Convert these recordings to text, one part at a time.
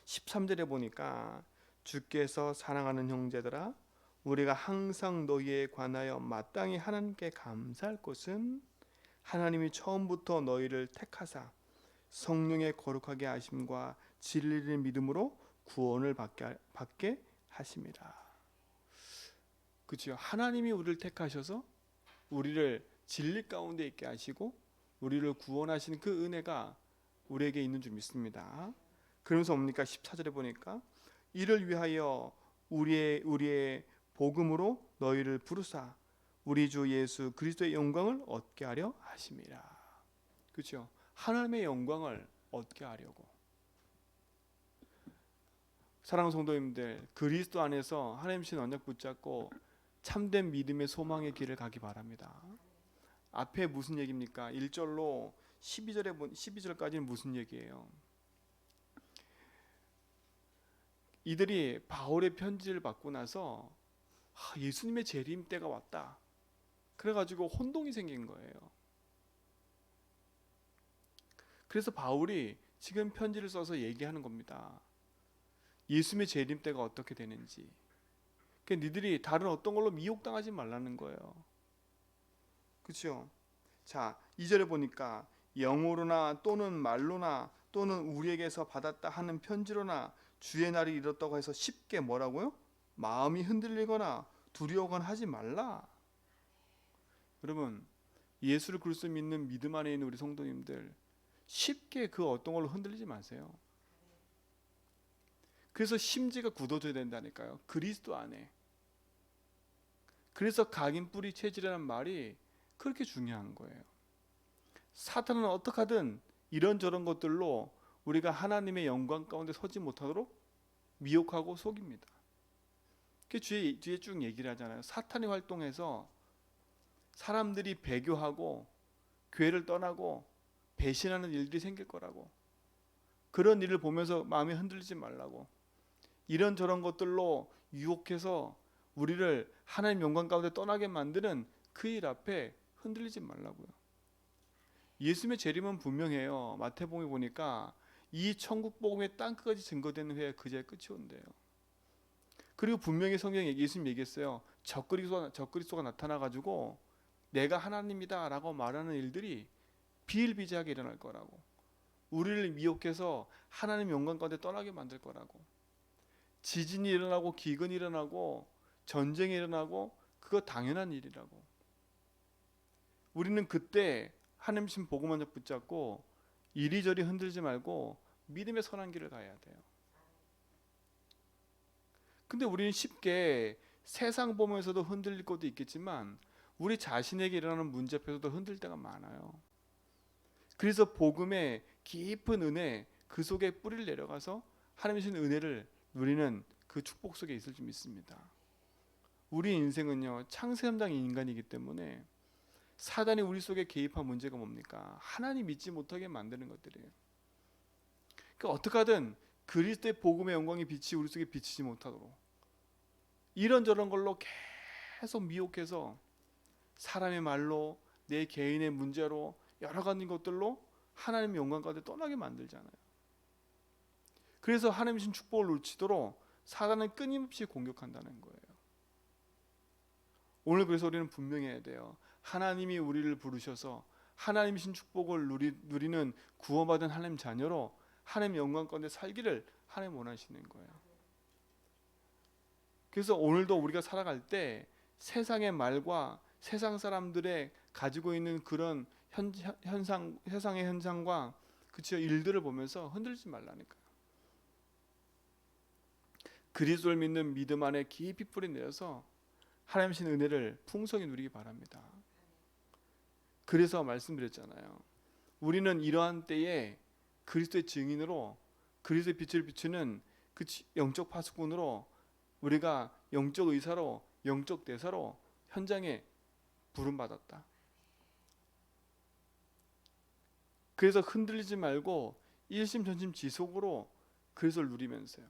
13절에 보니까 주께서 사랑하는 형제들아 우리가 항상 너희에 관하여 마땅히 하나님께 감사할 것은 하나님이 처음부터 너희를 택하사 성령의 거룩하게 하심과 진리를 믿음으로 구원을 받게 하심이라. 그렇죠. 하나님이 우리를 택하셔서 우리를 진리 가운데 있게 하시고 우리를 구원하신 그 은혜가 우리에게 있는 줄 믿습니다. 그러면서 뭡니까? 14절에 보니까 이를 위하여 우리의 복음으로 너희를 부르사 우리 주 예수 그리스도의 영광을 얻게 하려 하심이라. 그렇죠? 하나님의 영광을 얻게 하려고. 사랑하는 성도님들, 그리스도 안에서 하나님 신 언약 붙잡고 참된 믿음의 소망의 길을 가기 바랍니다. 앞에 무슨 얘기입니까? 1절로 12절까지는 무슨 얘기예요? 이들이 바울의 편지를 받고 나서 예수님의 재림 때가 왔다. 그래가지고 혼동이 생긴 거예요. 그래서 바울이 지금 편지를 써서 얘기하는 겁니다. 예수님의 재림 때가 어떻게 되는지. 그러니까 니들이 다른 어떤 걸로 미혹당하지 말라는 거예요. 그렇죠? 자, 2절에 보니까 영어로나 또는 말로나 또는 우리에게서 받았다 하는 편지로나 주의 날이 이렇다고 해서 쉽게 뭐라고요? 마음이 흔들리거나 두려워거나 하지 말라. 여러분, 예수를 그리스도 믿는 믿음 안에 있는 우리 성도님들 쉽게 그 어떤 걸로 흔들리지 마세요. 그래서 심지가 굳어져야 된다니까요. 그리스도 안에. 그래서 각인 뿌리 체질이라는 말이 그렇게 중요한 거예요. 사탄은 어떻게 하든 이런저런 것들로 우리가 하나님의 영광 가운데 서지 못하도록 미혹하고 속입니다. 그 뒤에 쭉 얘기를 하잖아요. 사탄이 활동해서 사람들이 배교하고 교회를 떠나고 배신하는 일들이 생길 거라고. 그런 일을 보면서 마음이 흔들리지 말라고. 이런저런 것들로 유혹해서 우리를 하나님 영광 가운데 떠나게 만드는 그 일 앞에 흔들리지 말라고요. 예수님의 재림은 분명해요. 마태복음에 보니까 이 천국 복음의 땅끝까지 증거되는 회에 그제 끝이 온대요. 그리고 분명히 성경에 예수님 얘기했어요. 적그리스도가 나타나가지고 내가 하나님이다 라고 말하는 일들이 비일비재하게 일어날 거라고. 우리를 미혹해서 하나님 영광 가운데 떠나게 만들 거라고. 지진이 일어나고 기근이 일어나고 전쟁이 일어나고 그거 당연한 일이라고. 우리는 그때 하나님 신 복음만 붙잡고 이리저리 흔들지 말고 믿음의 선한 길을 가야 돼요. 근데 우리는 쉽게 세상 보면서도 흔들릴 것도 있겠지만 우리 자신에게 일어나는 문제 앞에서도 흔들 때가 많아요. 그래서 복음의 깊은 은혜 그 속에 뿌리를 내려가서 하나님의 신 은혜를 누리는 그 축복 속에 있을 줄 믿습니다. 우리 인생은요 창세현장 인간이기 때문에 사단이 우리 속에 개입한 문제가 뭡니까? 하나님 믿지 못하게 만드는 것들이에요. 그러니까 어떻게 하든 그리스도의 복음의 영광의 빛이 우리 속에 비치지 못하도록 이런저런 걸로 계속 미혹해서 사람의 말로 내 개인의 문제로 여러 가지 것들로 하나님의 영광 가운데 떠나게 만들잖아요. 그래서 하나님의 신 축복을 놓치도록 사단은 끊임없이 공격한다는 거예요. 오늘 그래서 우리는 분명히 해야 돼요. 하나님이 우리를 부르셔서 하나님의 신 축복을 누리는 구원받은 하나님 자녀로 하나님 영광 가운데 살기를 하나님 원하시는 거예요. 그래서 오늘도 우리가 살아갈 때 세상의 말과 세상 사람들의 가지고 있는 그런 세상의 현상과 그쵸 일들을 보면서 흔들지 말라니까요. 그리스도를 믿는 믿음 안에 깊이 뿌리 내려서 하나님 신 은혜를 풍성히 누리기 바랍니다. 그래서 말씀드렸잖아요. 우리는 이러한 때에 그리스도의 증인으로 그리스도의 빛을 비추는 그 영적 파수꾼으로 우리가 영적 의사로 영적 대사로 현장에 부름받았다. 그래서 흔들리지 말고 일심전심지속으로 그리스도를 누리면서요.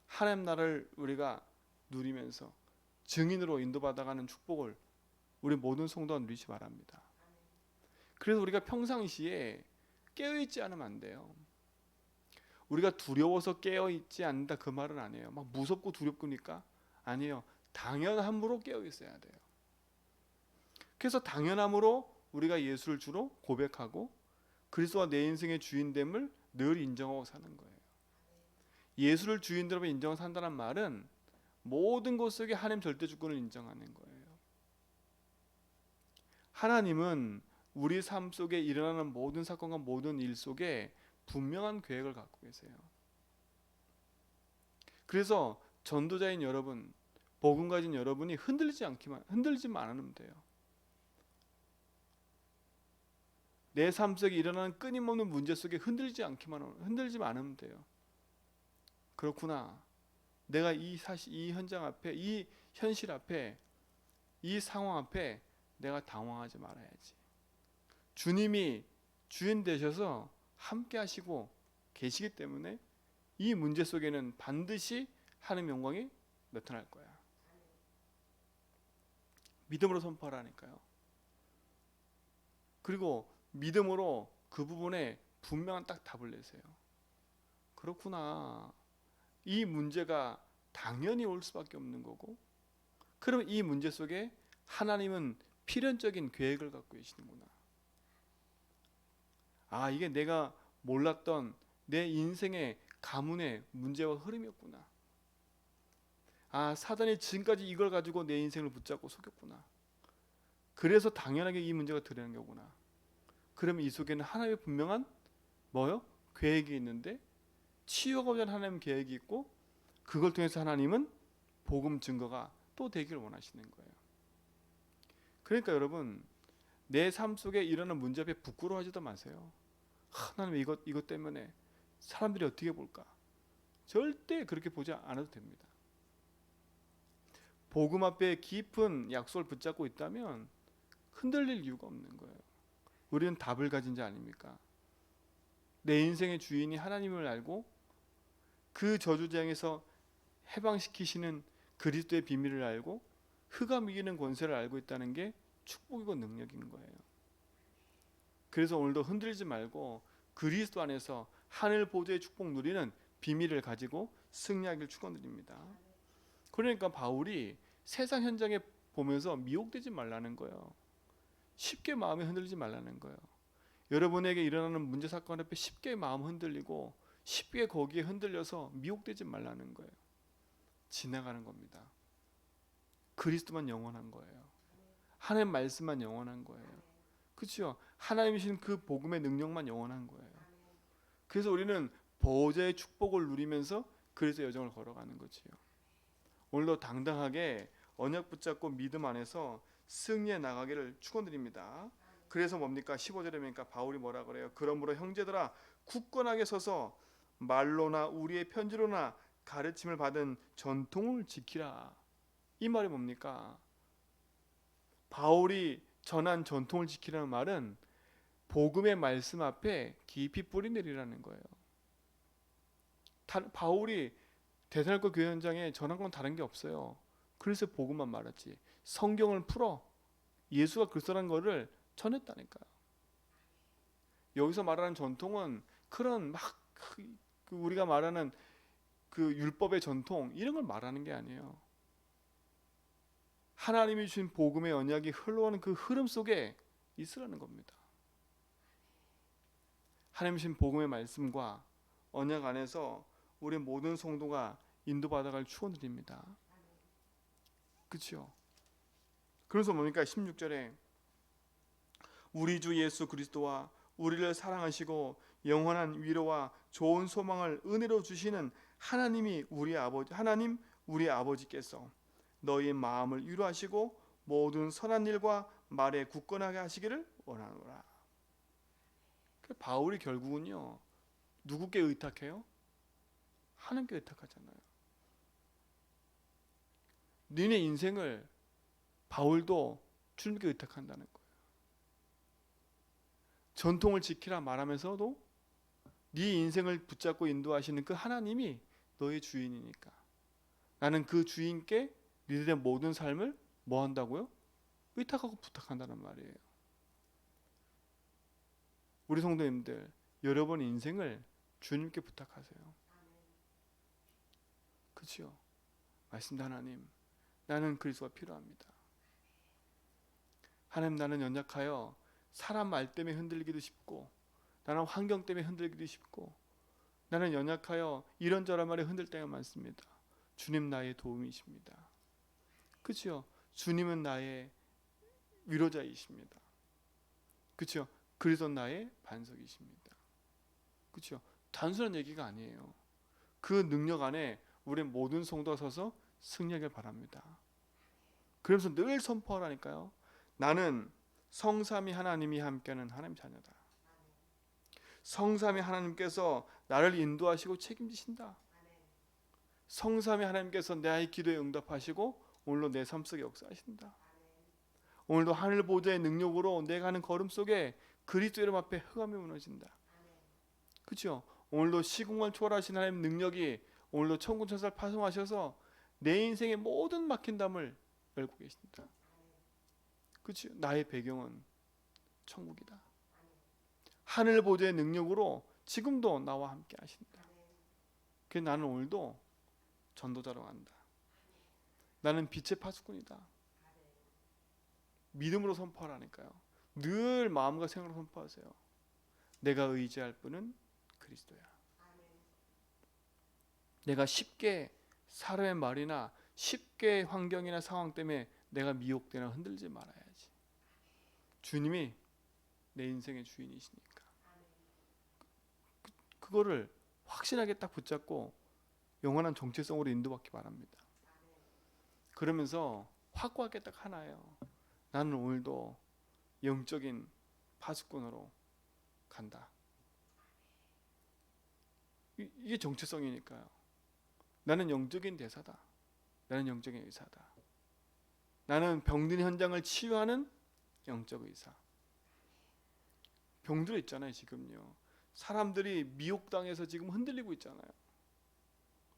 하나님 나라를 우리가 누리면서 증인으로 인도받아가는 축복을 우리 모든 성도가 누리시 바랍니다. 그래서 우리가 평상시에 깨어있지 않으면 안 돼요. 우리가 두려워서 깨어 있지 않는다 그 말은 아니에요. 막 무섭고 두렵니까? 아니에요. 당연함으로 깨어 있어야 돼요. 그래서 당연함으로 우리가 예수를 주로 고백하고 그리스도가 내 인생의 주인됨을 늘 인정하고 사는 거예요. 예수를 주인으로 인정하고 산다는 말은 모든 것 속에 하나님 절대 주권을 인정하는 거예요. 하나님은 우리 삶 속에 일어나는 모든 사건과 모든 일 속에 분명한 계획을 갖고 계세요. 그래서 전도자인 여러분, 복음 가진 여러분이 흔들리지만 않으면 돼요. 내 삶 속에 일어나는 끊임없는 문제 속에 흔들리지만 않으면 돼요. 그렇구나. 내가 이 현장 앞에, 이 현실 앞에, 이 상황 앞에 내가 당황하지 말아야지. 주님이 주인 되셔서 함께 하시고 계시기 때문에 이 문제 속에는 반드시 하나님의 영광이 나타날 거야. 믿음으로 선포하라니까요. 그리고 믿음으로 그 부분에 분명한 딱 답을 내세요. 그렇구나. 이 문제가 당연히 올 수밖에 없는 거고, 그럼 이 문제 속에 하나님은 필연적인 계획을 갖고 계시는구나. 아, 이게 내가 몰랐던 내 인생의 가문의 문제와 흐름이었구나. 아, 사단이 지금까지 이걸 가지고 내 인생을 붙잡고 속였구나. 그래서 당연하게 이 문제가 드러난 거구나. 그러면 이 속에는 하나님의 분명한 계획이 있는데, 치유하고자 하는 하나님의 계획이 있고, 그걸 통해서 하나님은 복음 증거가 또 되기를 원하시는 거예요. 그러니까 여러분, 내 삶 속에 일어나는 문제 앞에 부끄러워하지도 마세요. 하나님, 이것 때문에 사람들이 어떻게 볼까? 절대 그렇게 보지 않아도 됩니다. 복음 앞에 깊은 약속을 붙잡고 있다면 흔들릴 이유가 없는 거예요. 우리는 답을 가진 자 아닙니까? 내 인생의 주인이 하나님을 알고 그 저주장에서 해방시키시는 그리스도의 비밀을 알고 흑암 이기는 권세를 알고 있다는 게 축복이고 능력인 거예요. 그래서 오늘도 흔들리지 말고 그리스도 안에서 하늘 보좌의 축복 누리는 비밀을 가지고 승리하기를 축원드립니다. 그러니까 바울이 세상 현장에 보면서 미혹되지 말라는 거예요. 쉽게 마음이 흔들리지 말라는 거예요. 여러분에게 일어나는 문제 사건 앞에 쉽게 마음 흔들리고 쉽게 거기에 흔들려서 미혹되지 말라는 거예요. 지나가는 겁니다. 그리스도만 영원한 거예요. 하나님 말씀만 영원한 거예요. 그렇죠? 하나님이신 그 복음의 능력만 영원한 거예요. 그래서 우리는 보좌의 축복을 누리면서 그리스도의 여정을 걸어가는 거지요. 오늘도 당당하게 언약 붙잡고 믿음 안에서 승리해 나가기를 축원드립니다. 그래서 뭡니까? 15절에 보니까 바울이 뭐라 그래요? 그러므로 형제들아 굳건하게 서서 말로나 우리의 편지로나 가르침을 받은 전통을 지키라. 이 말이 뭡니까? 바울이 전한 전통을 지키라는 말은 복음의 말씀 앞에 깊이 뿌리 내리라는 거예요. 바울이 데살로니가 교회 현장에 전한 건 다른 게 없어요. 그래서 복음만 말했지. 성경을 풀어 예수가 그리스도라는 것을 전했다니까요. 여기서 말하는 전통은 그런 막 우리가 말하는 그 율법의 전통 이런 걸 말하는 게 아니에요. 하나님이 주신 복음의 언약이 흘러오는 그 흐름 속에 있으라는 겁니다. 하나님이 주신 복음의 말씀과 언약 안에서 우리 모든 성도가 인도받아갈 축원드립니다. 그렇죠? 그래서 뭡니까? 16절에 우리 주 예수 그리스도와 우리를 사랑하시고 영원한 위로와 좋은 소망을 은혜로 주시는 하나님 우리 아버지께서 너희의 마음을 위로하시고 모든 선한 일과 말에 굳건하게 하시기를 원하노라. 바울이 결국은요 누구께 의탁해요? 하나님께 의탁하잖아요. 너네 인생을 바울도 주님께 의탁한다는 거예요. 전통을 지키라 말하면서도 네 인생을 붙잡고 인도하시는 그 하나님이 너의 주인이니까 나는 그 주인께 너희들의 모든 삶을 뭐 한다고요? 의탁하고 부탁한다는 말이에요. 우리 성도님들, 여러분 인생을 주님께 부탁하세요. 그렇죠? 말씀도 하나님, 나는 그리스도가 필요합니다. 하나님, 나는 연약하여 사람 말 때문에 흔들리기도 쉽고, 나는 환경 때문에 흔들리기도 쉽고, 나는 연약하여 이런저런 말에 흔들 때가 많습니다. 주님 나의 도움이십니다. 그렇죠? 주님은 나의 위로자이십니다. 그렇죠? 그리스도 나의 반석이십니다. 그렇죠? 단순한 얘기가 아니에요. 그 능력 안에 우리 모든 성도가 서서 승리하길 바랍니다. 그러면서 늘 선포하라니까요. 나는 성삼위 하나님이 함께하는 하나님 자녀다. 성삼위 하나님께서 나를 인도하시고 책임지신다. 성삼위 하나님께서 내 기도에 응답하시고 오늘도 내 삶 속에 역사하신다. 오늘도 하늘 보좌의 능력으로 내가 하는 걸음 속에 그리스도 이름 앞에 흑암이 무너진다. 그렇죠? 오늘도 시공간 초월하신 하나님 능력이 오늘도 천군 천사를 파송하셔서 내 인생의 모든 막힌 담을 열고 계신다. 그렇죠? 나의 배경은 천국이다. 하늘 보좌의 능력으로 지금도 나와 함께 하신다. 그래서 나는 오늘도 전도자로 간다. 나는 빛의 파수꾼이다. 믿음으로 선포하라니까요. 늘 마음과 생각으로 선포하세요. 내가 의지할 분은 그리스도야. 내가 쉽게 사람의 말이나 쉽게 환경이나 상황 때문에 내가 미혹되나 흔들지 말아야지. 주님이 내 인생의 주인이시니까. 그거를 확신하게 딱 붙잡고 영원한 정체성으로 인도받기 바랍니다. 그러면서 확고하게 딱 하나예요. 나는 오늘도 영적인 파수꾼으로 간다. 이게 정체성이니까요. 나는 영적인 대사다. 나는 영적인 의사다. 나는 병든 현장을 치유하는 영적 의사. 병들어 있잖아요. 지금요. 사람들이 미혹당해서 지금 흔들리고 있잖아요.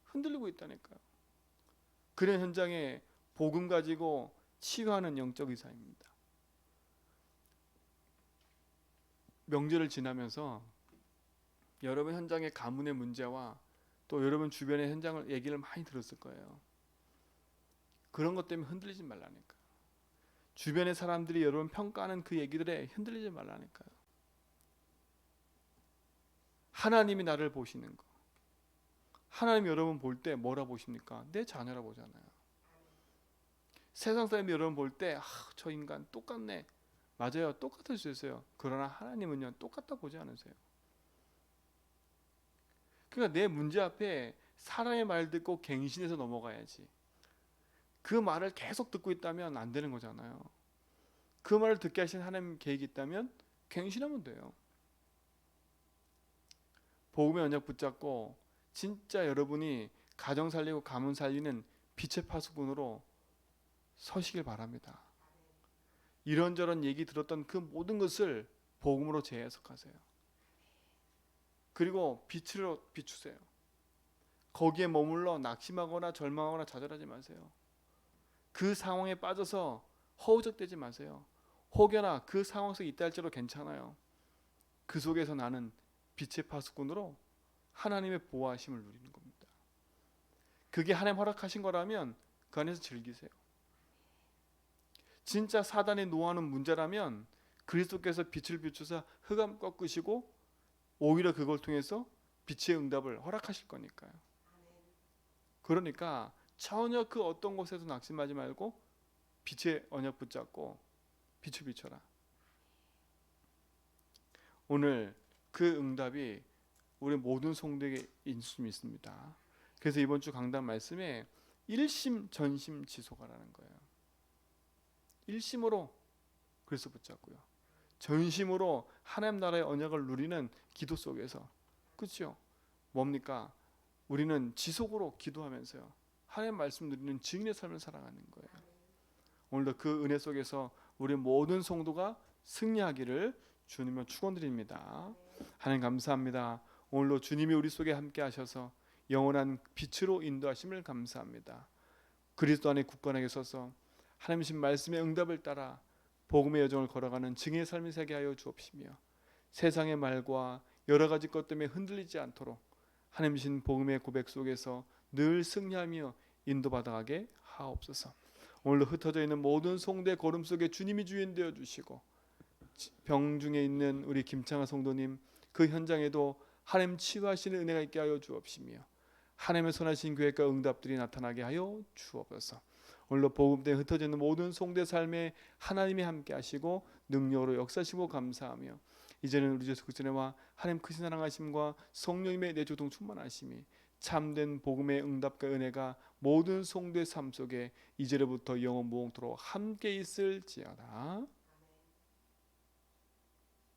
흔들리고 있다니까요. 그런 현장에 복음 가지고 치유하는 영적 의사입니다. 명절을 지나면서 여러분 현장의 가문의 문제와 또 여러분 주변의 현장을 얘기를 많이 들었을 거예요. 그런 것 때문에 흔들리지 말라니까요. 주변의 사람들이 여러분 평가하는 그 얘기들에 흔들리지 말라니까요. 하나님이 나를 보시는 거. 하나님이 여러분 볼 때 뭐라 보십니까? 내 자녀라 보잖아요. 세상 사람이 여러분 볼 때 저 인간 똑같네. 맞아요. 똑같을 수 있어요. 그러나 하나님은요 똑같다 보지 않으세요. 그러니까 내 문제 앞에 사람의 말 듣고 갱신해서 넘어가야지. 그 말을 계속 듣고 있다면 안 되는 거잖아요. 그 말을 듣게 하신 하나님 계획이 있다면 갱신하면 돼요. 복음의 언약 붙잡고 진짜 여러분이 가정 살리고 가문 살리는 빛의 파수꾼으로 서시길 바랍니다. 이런저런 얘기 들었던 그 모든 것을 복음으로 재해석하세요. 그리고 빛으로 비추세요. 거기에 머물러 낙심하거나 절망하거나 좌절하지 마세요. 그 상황에 빠져서 허우적대지 마세요. 혹여나 그 상황 속에 있다 할지라도 괜찮아요. 그 속에서 나는 빛의 파수꾼으로 하나님의 보호하심을 누리는 겁니다. 그게 하나님 허락하신 거라면 그 안에서 즐기세요. 진짜 사단이 노하는 문제라면 그리스도께서 빛을 비추사 흑암 꺾으시고 오히려 그걸 통해서 빛의 응답을 허락하실 거니까요. 그러니까 전혀 그 어떤 곳에도 낙심하지 말고 빛의 언약 붙잡고 빛을 비춰라. 오늘 그 응답이 우리 모든 성도에게 있을 수 있습니다. 그래서 이번 주 강단 말씀에 일심 전심 지속하라는 거예요. 일심으로 그리스도 붙잡고요. 전심으로 하나님 나라의 언약을 누리는 기도 속에서, 그렇죠? 뭡니까? 우리는 지속으로 기도하면서요. 하나님 말씀 누리는 증인의 삶을 살아가는 거예요. 오늘도 그 은혜 속에서 우리 모든 성도가 승리하기를 주님을 축원드립니다. 하나님 감사합니다. 오늘도 주님이 우리 속에 함께 하셔서 영원한 빛으로 인도하심을 감사합니다. 그리스도 안에 굳건하게 서서 하나님의 말씀의 응답을 따라 복음의 여정을 걸어가는 증인의 삶이 되게 하여 주옵시며 세상의 말과 여러 가지 것 때문에 흔들리지 않도록 하나님 주신 복음의 고백 속에서 늘 승리하며 인도받아가게 하옵소서. 오늘도 흩어져 있는 모든 성도의 걸음 속에 주님이 주인 되어 주시고, 병 중에 있는 우리 김창하 성도님 그 현장에도 하나님 치유하시는 은혜가 있게 하여 주옵시며, 하나님의 선하신 계획과 응답들이 나타나게 하여 주옵소서. 오늘도 복음 때문에 흩어져 있는 모든 성도의 삶에 하나님이 함께 하시고 능력으로 역사하시고 감사하며, 이제는 우리 예수 그리스도와 하나님 크신 사랑하심과 성령님의 내조동 충만하심이 참된 복음의 응답과 은혜가 모든 성도의 삶 속에 이제로부터 영원 무궁토록 함께 있을지어다.